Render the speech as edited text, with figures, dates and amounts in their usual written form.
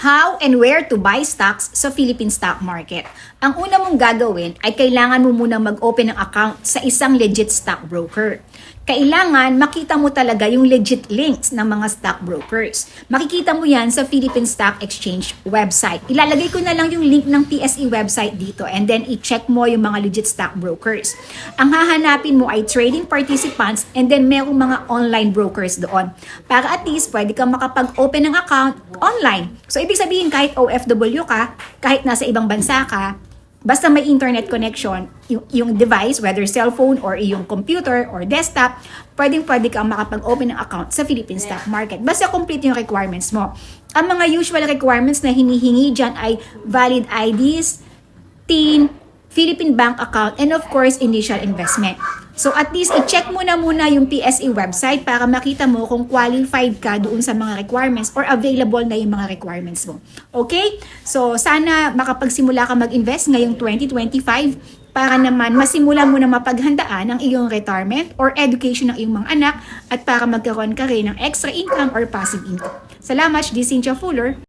How and where to buy stocks sa Philippine stock market. Ang una mong gagawin ay kailangan mo munang mag-open ng account sa isang legit stockbroker. Kailangan makita mo talaga yung legit links ng mga stockbrokers. Makikita mo yan sa Philippine Stock Exchange website. Ilalagay ko na lang yung link ng PSE website dito and then i-check mo yung mga legit stockbrokers. Ang hahanapin mo ay trading participants and then merong mga online brokers doon. Para at least pwede kang makapag-open ng account online. So ibig sabihin kahit OFW ka, kahit nasa ibang bansa ka, basta may internet connection, yung device, whether cellphone or yung computer or desktop, pwede kang makapag-open ng account sa Philippine stock market. Basta complete yung requirements mo. Ang mga usual requirements na hinihingi dyan ay valid IDs, TIN, Philippine bank account, and of course, initial investment. So at least i-check mo na muna yung PSE website para makita mo kung qualified ka doon sa mga requirements or available na yung mga requirements mo. Okay? So sana makapagsimula ka mag-invest ngayong 2025 para naman masimulan mo na mapaghandaan ang iyong retirement or education ng iyong mga anak at para magkaroon ka rin ng extra income or passive income. Salamat, this is Cynthia Fuller.